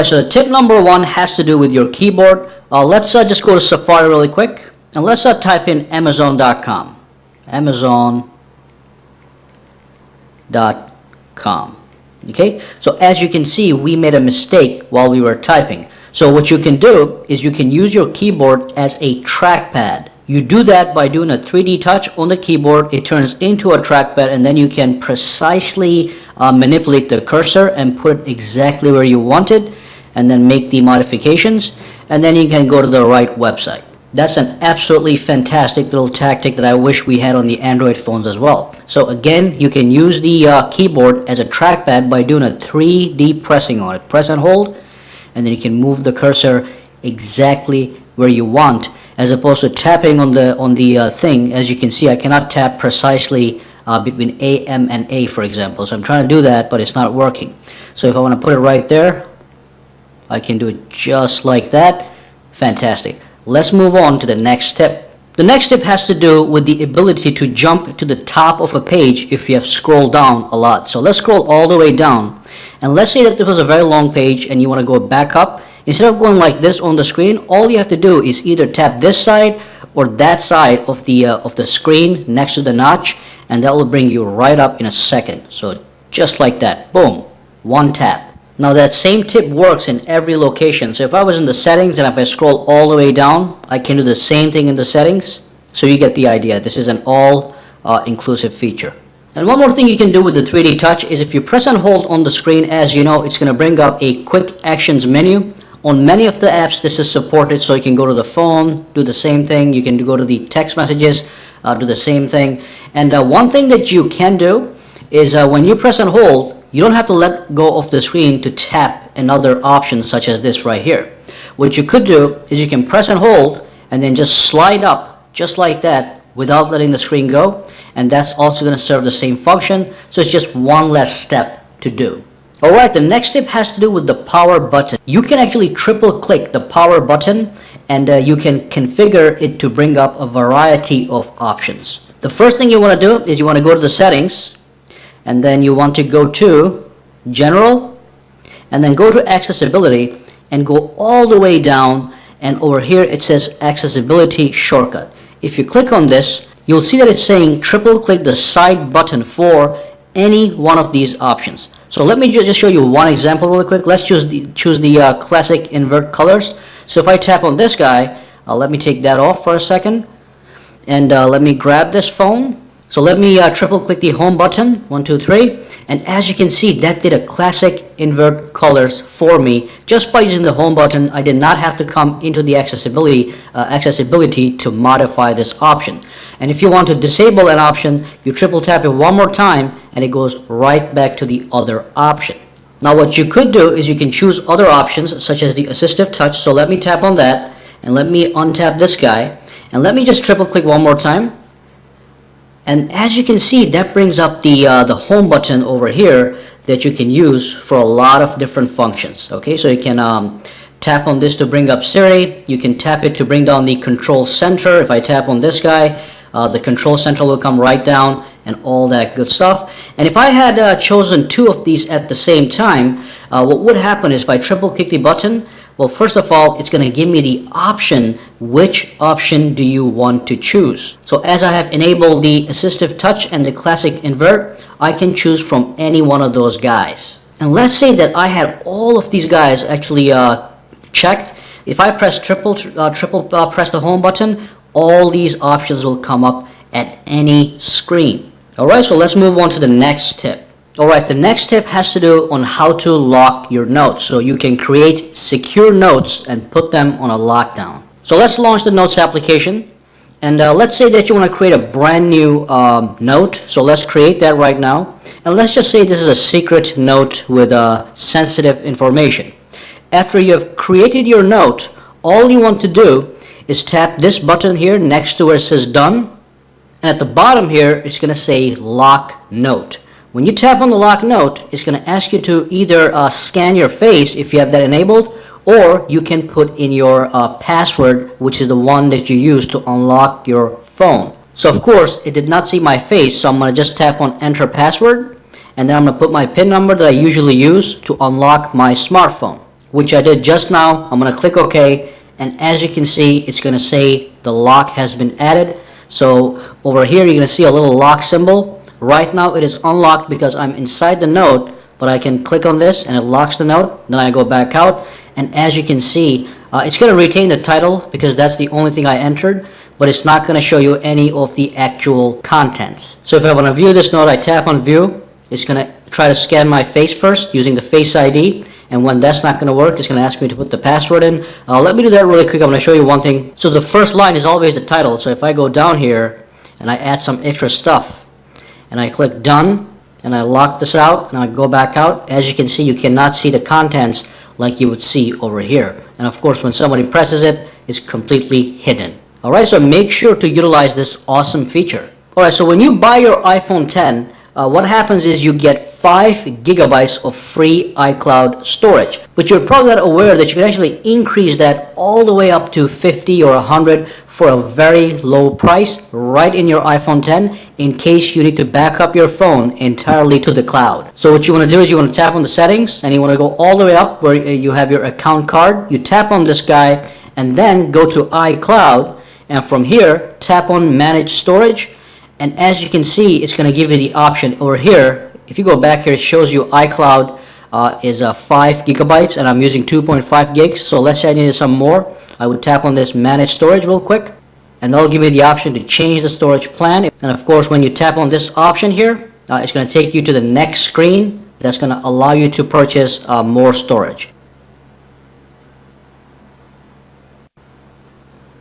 Alright, so the tip number one has to do with your keyboard. Let's just go to Safari really quick, and let's type in Amazon.com. Amazon.com. Okay, so as you can see, we made a mistake while we were typing. So what you can do is you can use your keyboard as a trackpad. You do that by doing a 3D touch on the keyboard. It turns into a trackpad, and then you can precisely manipulate the cursor and put it exactly where you want it, and then make the modifications, and then you can go to the right website. That's an absolutely fantastic little tactic that I wish we had on the Android phones as well. So again, you can use the keyboard as a trackpad by doing a 3D pressing on it. Press and hold, and then you can move the cursor exactly where you want, as opposed to tapping on the thing. As you can see, I cannot tap precisely between A, M, and A, for example. So I'm trying to do that, but it's not working. So if I want to put it right there, I can do it just like that. Fantastic. Let's move on to the next tip. The next tip has to do with the ability to jump to the top of a page if you have scrolled down a lot. So let's scroll all the way down, and let's say that this was a very long page and you want to go back up. Instead of going like this on the screen, all you have to do is either tap this side or that side of the screen next to the notch, and that will bring you right up in a second. So just like that, boom, one tap. Now that same tip works in every location. So if I was in the settings and if I scroll all the way down, I can do the same thing in the settings. So you get the idea. This is an all-inclusive feature. And one more thing you can do with the 3D touch is if you press and hold on the screen, as you know, it's going to bring up a quick actions menu. On many of the apps, this is supported, so you can go to the phone, do the same thing. You can go to the text messages, do the same thing. And one thing that you can do is when you press and hold, you don't have to let go of the screen to tap another option such as this right here. What you could do is you can press and hold and then just slide up just like that without letting the screen go, and that's also going to serve the same function. So it's just one less step to do. Alright, the next tip has to do with the power button. You can actually triple click the power button, and you can configure it to bring up a variety of options. The first thing you want to do is you want to go to the settings, and then you want to go to General, and then go to Accessibility, and go all the way down, and over here it says Accessibility Shortcut. If you click on this, you'll see that it's saying triple click the side button for any one of these options. So let me just show you one example really quick. Let's choose the classic invert colors. So if I tap on this guy, let me take that off for a second, and let me grab this phone. So let me triple click the home button, 1, 2, 3, and as you can see, that did a classic invert colors for me just by using the home button. I did not have to come into the accessibility to modify this option. And if you want to disable an option, you triple tap it one more time, and it goes right back to the other option. Now what you could do is you can choose other options such as the assistive touch. So let me tap on that, and let me untap this guy, and let me just triple click one more time. And as you can see, that brings up the home button over here that you can use for a lot of different functions. Okay, so you can tap on this to bring up Siri. You can tap it to bring down the control center. If I tap on this guy, the control center will come right down, and all that good stuff. And if I had chosen two of these at the same time, what would happen is if I triple click the button, well, first of all, it's going to give me the option, which option do you want to choose. So as I have enabled the assistive touch and the classic invert, I can choose from any one of those guys. And let's say that I had all of these guys actually checked. If I press press the home button, all these options will come up at any screen. Alright, so let's move on to the next tip. Alright, the next tip has to do on how to lock your notes, so you can create secure notes and put them on a lockdown. So let's launch the Notes application, and let's say that you want to create a brand new note. So let's create that right now, and let's just say this is a secret note with sensitive information. After you have created your note, all you want to do is tap this button here next to where it says Done, and at the bottom here it's going to say Lock Note. When you tap on the lock note, it's going to ask you to either scan your face if you have that enabled, or you can put in your password, which is the one that you use to unlock your phone. So of course, it did not see my face, so I'm going to just tap on enter password, and then I'm going to put my PIN number that I usually use to unlock my smartphone. which I did just now. I'm going to click OK, and as you can see, it's going to say the lock has been added. So over here, you're going to see a little lock symbol. Right now, it is unlocked because I'm inside the note, but I can click on this and it locks the note. Then I go back out, and as you can see, it's going to retain the title because that's the only thing I entered, but it's not going to show you any of the actual contents. So if I want to view this note, I tap on view. It's going to try to scan my face first using the Face ID, and when that's not going to work, it's going to ask me to put the password in. Let me do that really quick. I'm going to show you one thing. So the first line is always the title. So if I go down here and I add some extra stuff and I click done and I lock this out and I go back out, as you can see, you cannot see the contents like you would see over here. And of course, when somebody presses it, it's completely hidden. Alright, so make sure to utilize this awesome feature. Alright, so when you buy your iPhone 10, what happens is you get 5 gigabytes of free iCloud storage. But you're probably not aware that you can actually increase that all the way up to 50 or 100 for a very low price right in your iPhone 10 in case you need to back up your phone entirely to the cloud. So what you want to do is you want to tap on the settings and you want to go all the way up where you have your account card. You tap on this guy and then go to iCloud, and from here tap on manage storage. And as you can see, it's going to give you the option over here. If you go back here, it shows you iCloud is 5 gigabytes, and I'm using 2.5 gigs. So let's say I needed some more. I would tap on this manage storage real quick, and that'll give me the option to change the storage plan. And of course, when you tap on this option here, it's going to take you to the next screen. That's going to allow you to purchase more storage,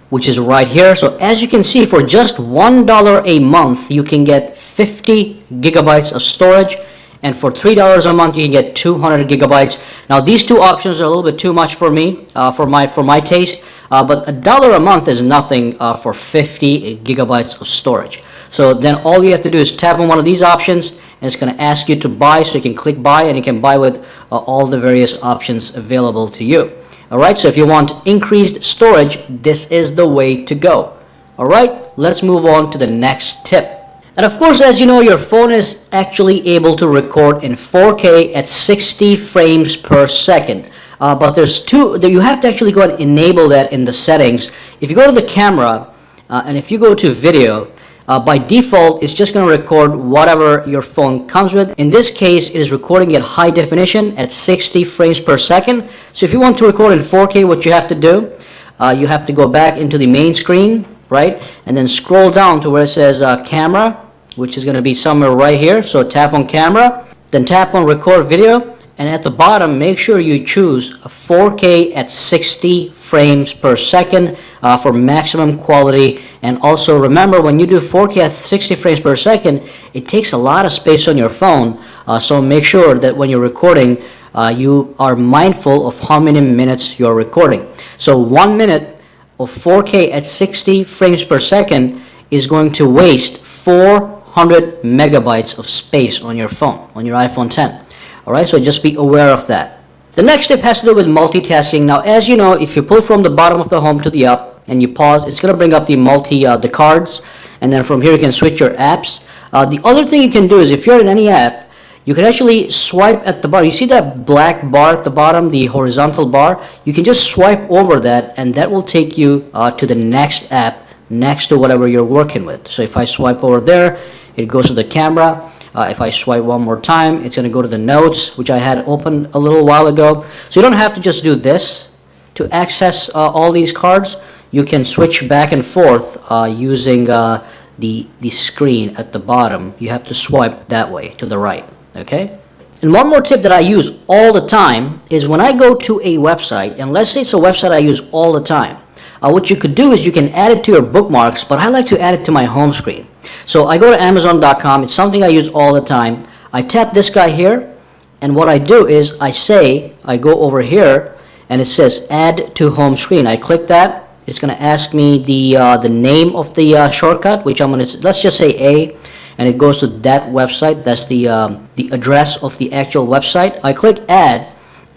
which is right here. So as you can see, for just $1 a month, you can get 50 gigabytes of storage, and for $3 a month, you can get 200 gigabytes. Now, these two options are a little bit too much for me, for my taste, but $1 a month is nothing for 50 gigabytes of storage. So then all you have to do is tap on one of these options, and it's going to ask you to buy, so you can click buy, and you can buy with all the various options available to you. Alright, so if you want increased storage, this is the way to go. Alright, let's move on to the next tip. And of course, as you know, your phone is actually able to record in 4K at 60 frames per second. But there's two, you have to actually go and enable that in the settings. If you go to the camera, and if you go to video, by default, it's just going to record whatever your phone comes with. In this case, it is recording at high definition at 60 frames per second. So if you want to record in 4K, what you have to do, you have to go back into the main screen, right? And then scroll down to where it says camera, which is going to be somewhere right here. So tap on camera, then tap on record video. And at the bottom, make sure you choose 4K at 60 frames per second for maximum quality. And also remember, when you do 4K at 60 frames per second, it takes a lot of space on your phone. So make sure that when you're recording, you are mindful of how many minutes you're recording. So 1 minute of 4K at 60 frames per second is going to waste 400 megabytes of space on your phone, on your iPhone 10. Alright, so just be aware of that. The next tip has to do with multitasking. Now, as you know, if you pull from the bottom of the home to the up and you pause, it's going to bring up the the cards, and then from here you can switch your apps. The other thing you can do is if you're in any app, you can actually swipe at the bottom. You see that black bar at the bottom, the horizontal bar? You can just swipe over that, and that will take you to the next app next to whatever you're working with. So if I swipe over there, it goes to the camera. If I swipe one more time, it's going to go to the notes, which I had opened a little while ago. So you don't have to just do this to access all these cards. You can switch back and forth using the screen at the bottom. You have to swipe that way to the right. Okay? And one more tip that I use all the time is when I go to a website, and let's say it's a website I use all the time, what you could do is you can add it to your bookmarks, but I like to add it to my home screen. So I go to Amazon.com. It's something I use all the time. I tap this guy here, and what I do is I go over here, and it says add to home screen. I click that. It's going to ask me the name of the shortcut, which I'm going to, let's just say A, and it goes to that website. That's the address of the actual website. I click add,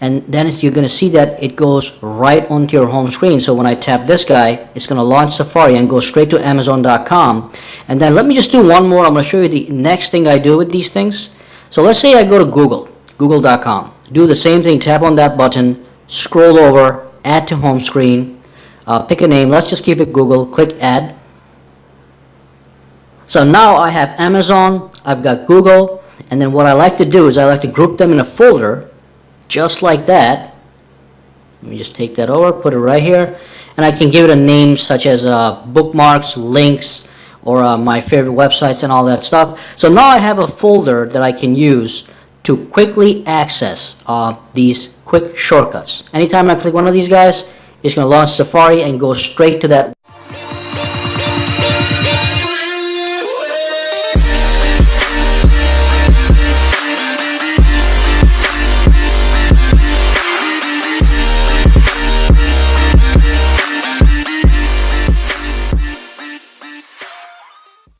and then you're going to see that it goes right onto your home screen. So when I tap this guy, it's going to launch Safari and go straight to Amazon.com. And then let me just do one more. I'm going to show you the next thing I do with these things. So let's say I go to Google, Google.com. Do the same thing, tap on that button, scroll over, add to home screen, pick a name, let's just keep it Google, click add. So now I have Amazon, I've got Google, and then what I like to do is I like to group them in a folder, just like that. Let me just take that over, put it right here, and I can give it a name such as bookmarks, links, or my favorite websites and all that stuff. So now I have a folder that I can use to quickly access these quick shortcuts. Anytime I click one of these guys, it's going to launch Safari and go straight to that